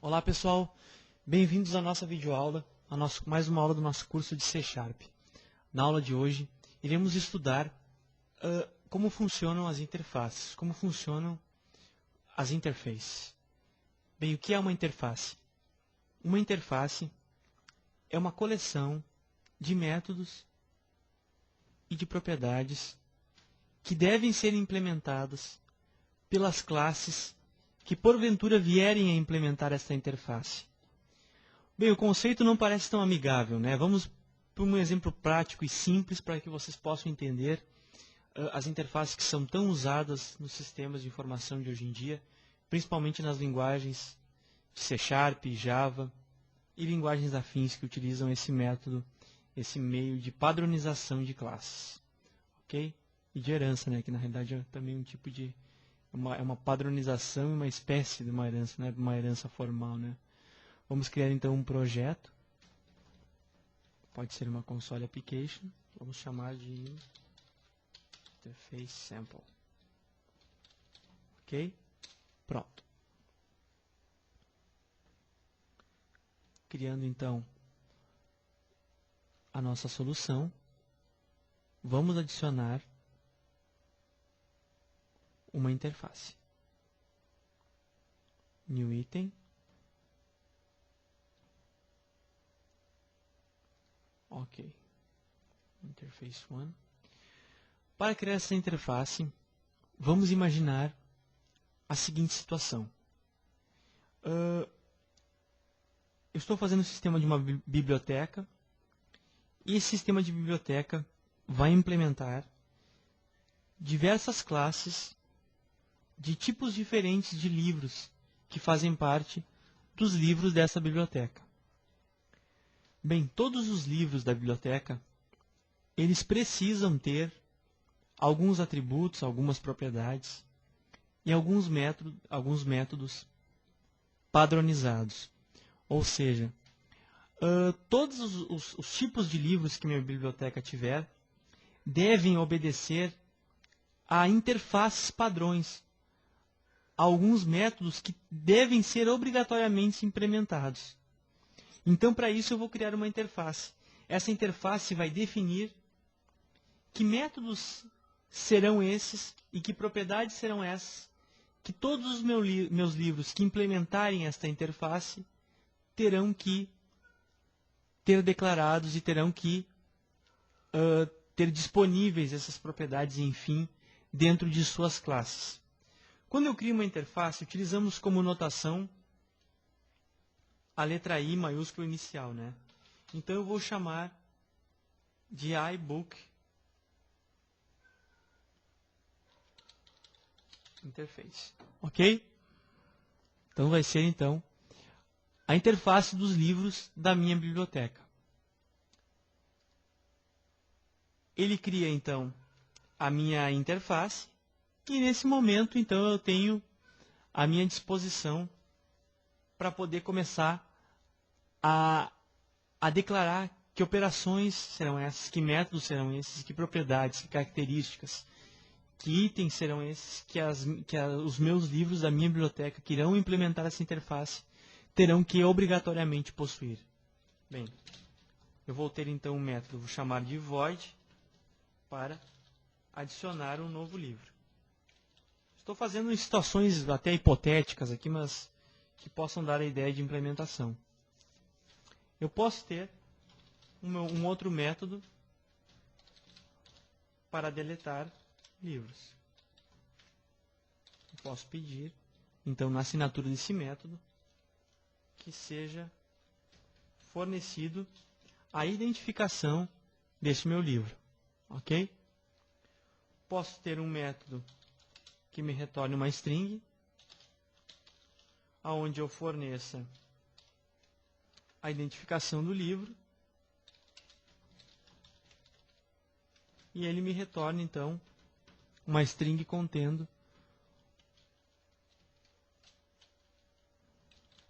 Olá pessoal, bem-vindos à nossa videoaula, mais uma aula do nosso curso de C#. Na aula de hoje, iremos estudar como funcionam as interfaces, como funcionam as interfaces. Bem, o que é uma interface? Uma interface é uma coleção de métodos e de propriedades que devem ser implementadas pelas classes que porventura vierem a implementar esta interface. Bem, o conceito não parece tão amigável, né? Vamos para um exemplo prático e simples para que vocês possam entender as interfaces que são tão usadas nos sistemas de informação de hoje em dia, principalmente nas linguagens de C#, Java e linguagens afins que utilizam esse método, esse meio de padronização de classes. Ok? E de herança, né? Que na realidade é também um tipo de... É uma padronização e uma espécie de uma herança, né? Uma herança formal, né? Vamos criar então um projeto. Pode ser uma console application. Vamos chamar de interface sample. Ok? Pronto. Criando então a nossa solução, vamos adicionar uma interface. New item. Ok. Interface 1. Para criar essa interface, vamos imaginar a seguinte situação. Eu estou fazendo o sistema de uma biblioteca e esse sistema de biblioteca vai implementar diversas classes de tipos diferentes de livros que fazem parte dos livros dessa biblioteca. Bem, todos os livros da biblioteca, eles precisam ter alguns atributos, algumas propriedades e alguns métodos padronizados. Ou seja, todos os tipos de livros que minha biblioteca tiver devem obedecer a interfaces padrões, a alguns métodos que devem ser obrigatoriamente implementados. Então, para isso, eu vou criar uma interface. Essa interface vai definir que métodos serão esses e que propriedades serão essas que todos os meus livros que implementarem esta interface terão que ter declarados e terão que ter disponíveis essas propriedades, enfim, dentro de suas classes. Quando eu crio uma interface, utilizamos como notação a letra I maiúscula inicial, né? Então eu vou chamar de iBook interface. Ok? Então vai ser então a interface dos livros da minha biblioteca. Ele cria então a minha interface e nesse momento então eu tenho à minha disposição para poder começar a declarar que operações serão essas, que métodos serão esses, que propriedades, que características, que itens serão esses que os meus livros da minha biblioteca que irão implementar essa interface terão que obrigatoriamente possuir. Bem, eu vou ter então um método, vou chamar de void para adicionar um novo livro. Estou fazendo situações até hipotéticas aqui, mas que possam dar a ideia de implementação. Eu posso ter um outro método para deletar livros. Eu posso pedir, então, na assinatura desse método, que seja fornecido a identificação desse meu livro. Ok? Posso ter um método que me retorne uma string, onde eu forneça a identificação do livro, e ele me retorna, então, uma string contendo,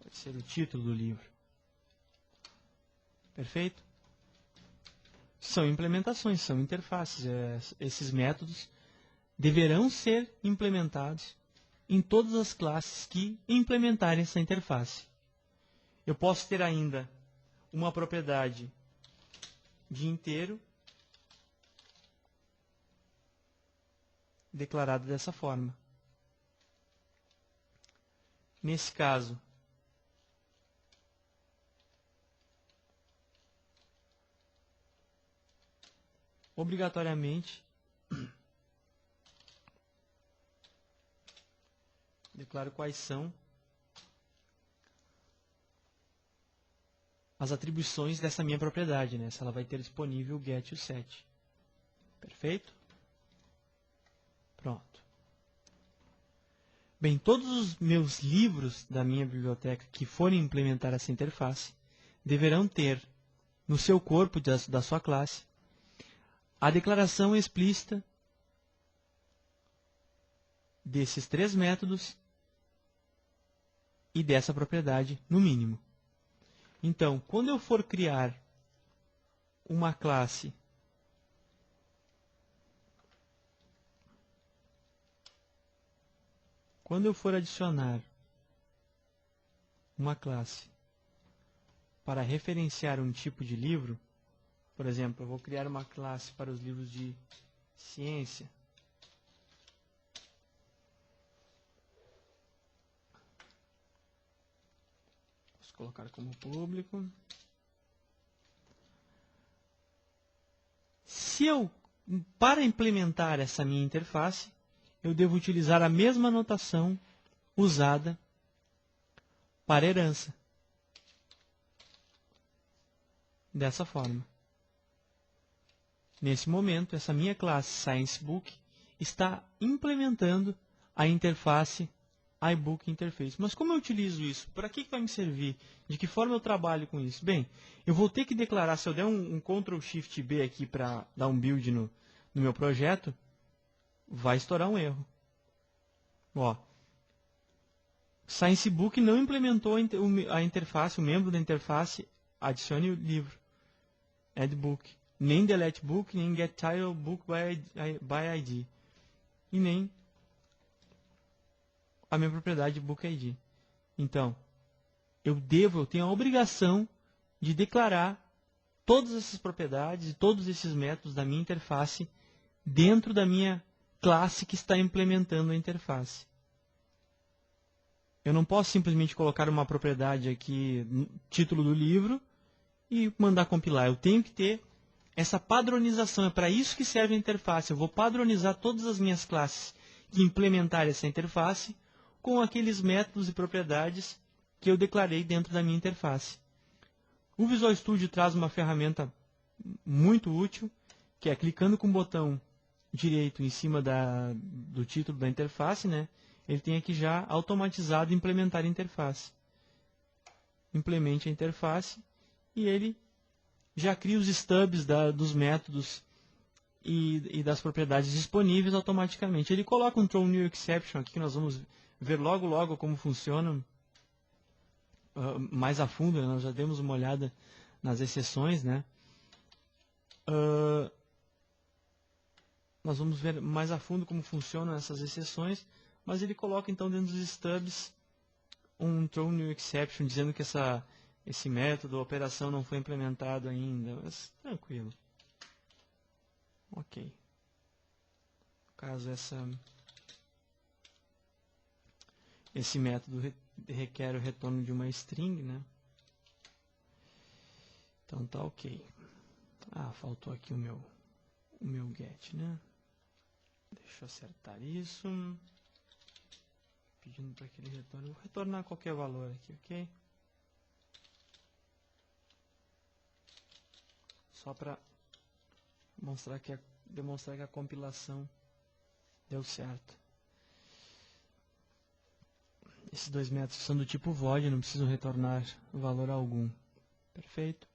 pode ser o título do livro. Perfeito? São implementações, são interfaces. Esses métodos deverão ser implementados em todas as classes que implementarem essa interface. Eu posso ter ainda uma propriedade de inteiro declarada dessa forma. Nesse caso, obrigatoriamente, declaro quais são as atribuições dessa minha propriedade, né? Se ela vai ter disponível o get e o set. Perfeito? Pronto. Bem, todos os meus livros da minha biblioteca que forem implementar essa interface deverão ter no seu corpo da sua classe a declaração explícita desses 3 métodos e dessa propriedade, no mínimo. Então, quando eu for criar uma classe quando eu for adicionar uma classe para referenciar um tipo de livro, por exemplo, eu vou criar uma classe para os livros de ciência. Posso colocar como público. Para implementar essa minha interface, eu devo utilizar a mesma notação usada para herança. Dessa forma. Nesse momento, essa minha classe ScienceBook está implementando a interface iBook Interface. Mas como eu utilizo isso? Para que vai me servir? De que forma eu trabalho com isso? Bem, eu vou ter que declarar, se eu der um Ctrl Shift B aqui para dar um build no meu projeto, vai estourar um erro. Ó, ScienceBook não implementou a interface, o membro da interface adicione o livro, add book, nem delete book, nem get title book by ID, e nem a minha propriedade book ID. Então, eu tenho a obrigação de declarar todas essas propriedades e todos esses métodos da minha interface dentro da minha classe que está implementando a interface. Eu não posso simplesmente colocar uma propriedade aqui, título do livro, e mandar compilar. Eu tenho que ter essa padronização. É para isso que serve a interface. Eu vou padronizar todas as minhas classes que implementarem essa interface com aqueles métodos e propriedades que eu declarei dentro da minha interface. O Visual Studio traz uma ferramenta muito útil, que é clicando com o botão direito em cima do título da interface, né? Ele tem aqui já automatizado implementar a interface. Implemente a interface e ele já cria os stubs dos métodos e das propriedades disponíveis automaticamente. Ele coloca um throw new exception aqui, que nós vamos ver logo como funciona mais a fundo, né? Nós já demos uma olhada nas exceções, né? Nós vamos ver mais a fundo como funcionam essas exceções, mas ele coloca então dentro dos stubs um throw new exception, dizendo que esse método, a operação não foi implementado ainda, mas tranquilo. Ok. No caso, esse método requer o retorno de uma string, né? Então tá ok. Ah, faltou aqui o meu get, né? Deixa eu acertar isso. Pedindo para que ele retorne. Vou retornar qualquer valor aqui, ok? Só para demonstrar que a compilação deu certo. Esses 2 métodos são do tipo void, não precisam retornar valor algum. Perfeito?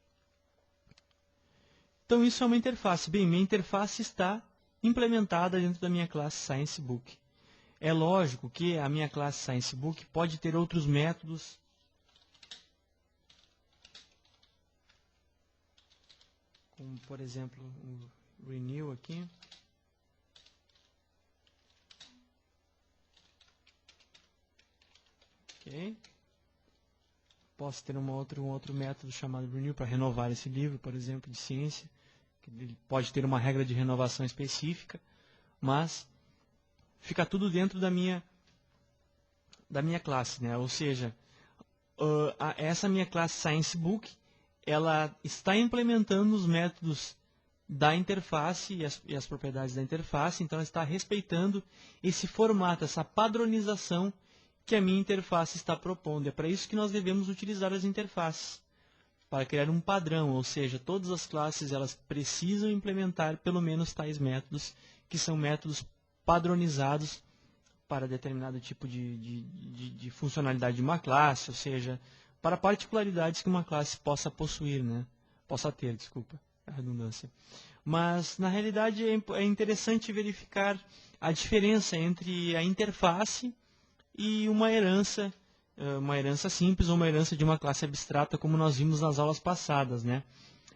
Então isso é uma interface. Bem, minha interface está implementada dentro da minha classe ScienceBook. É lógico que a minha classe ScienceBook pode ter outros métodos como, por exemplo, o renew aqui. Ok. Posso ter um outro método chamado Renew para renovar esse livro, por exemplo, de ciência. Que ele pode ter uma regra de renovação específica, mas fica tudo dentro da minha classe, né? Ou seja, essa minha classe Science Book, ela está implementando os métodos da interface e as propriedades da interface, então ela está respeitando esse formato, essa padronização que a minha interface está propondo. É para isso que nós devemos utilizar as interfaces, para criar um padrão, ou seja, todas as classes elas precisam implementar pelo menos tais métodos, que são métodos padronizados para determinado tipo de funcionalidade de uma classe, ou seja, para particularidades que uma classe possa possuir, né? Possa ter, desculpa, a redundância. Mas, na realidade, é interessante verificar a diferença entre a interface e uma herança simples ou uma herança de uma classe abstrata, como nós vimos nas aulas passadas, né?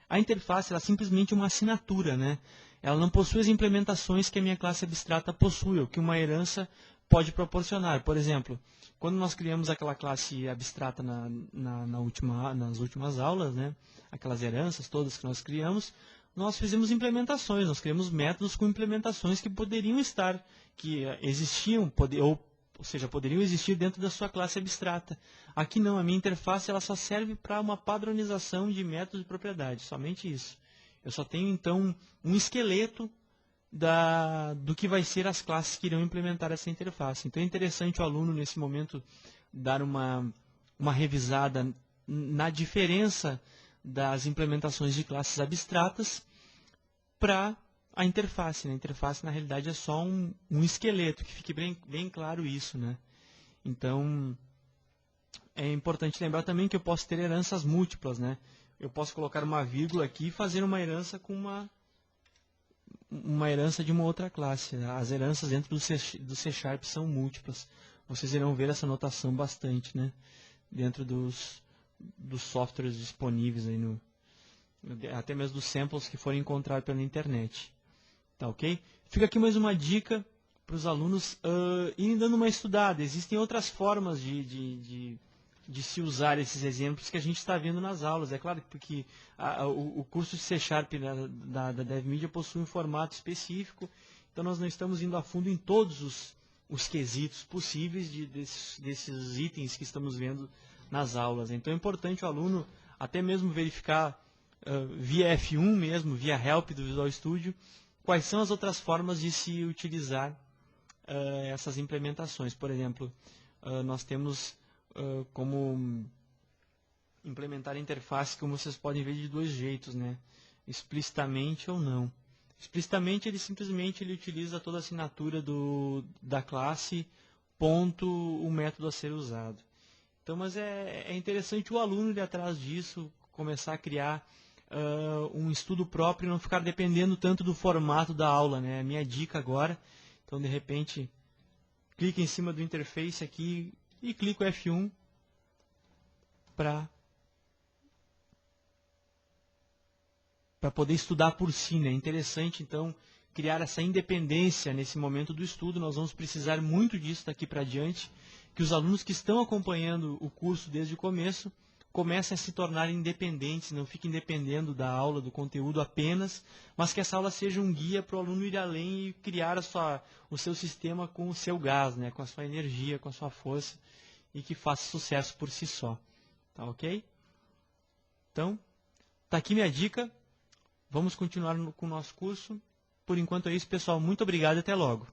A interface ela é simplesmente uma assinatura, né? Ela não possui as implementações que a minha classe abstrata possui, ou que uma herança pode proporcionar. Por exemplo, quando nós criamos aquela classe abstrata nas últimas aulas, né? Aquelas heranças todas que nós criamos, nós fizemos implementações, nós criamos métodos com implementações que poderiam estar, que existiam, ou seja, poderiam existir dentro da sua classe abstrata. Aqui não, a minha interface ela só serve para uma padronização de métodos e propriedades, somente isso. Eu só tenho, então, um esqueleto do que vai ser as classes que irão implementar essa interface. Então é interessante o aluno, nesse momento, dar uma revisada na diferença das implementações de classes abstratas para a interface. A interface, na realidade, é só um esqueleto, que fique bem claro isso, né? Então, é importante lembrar também que eu posso ter heranças múltiplas, né? Eu posso colocar uma vírgula aqui e fazer uma herança com uma herança de uma outra classe. As heranças dentro do C Sharp são múltiplas. Vocês irão ver essa notação bastante, né? Dentro dos softwares disponíveis aí até mesmo dos samples que forem encontrados pela internet. Tá ok? Fica aqui mais uma dica para os alunos irem dando uma estudada. Existem outras formas de se usar esses exemplos que a gente está vendo nas aulas. É claro que o curso de C Sharp da DevMedia possui um formato específico, então nós não estamos indo a fundo em todos os quesitos possíveis desses itens que estamos vendo nas aulas. Então é importante o aluno até mesmo verificar via F1 mesmo, via Help do Visual Studio, quais são as outras formas de se utilizar essas implementações. Por exemplo, nós temos como implementar a interface, como vocês podem ver, de dois jeitos, né? Explicitamente ou não. Explicitamente, ele simplesmente utiliza toda a assinatura da classe, ponto, o método a ser usado. Então, mas é interessante o aluno ir atrás disso, começar a criar um estudo próprio e não ficar dependendo tanto do formato da aula, né? A minha dica agora, então de repente, clica em cima do interface aqui e clica o F1 para poder estudar por si, né? É interessante, então, criar essa independência nesse momento do estudo. Nós vamos precisar muito disso daqui para diante, que os alunos que estão acompanhando o curso desde o começo comecem a se tornar independentes, não fiquem dependendo da aula, do conteúdo apenas, mas que essa aula seja um guia para o aluno ir além e criar o seu sistema com o seu gás, né? Com a sua energia, com a sua força, e que faça sucesso por si só. Tá ok? Então, tá aqui minha dica. Vamos continuar com o nosso curso. Por enquanto é isso, pessoal. Muito obrigado e até logo.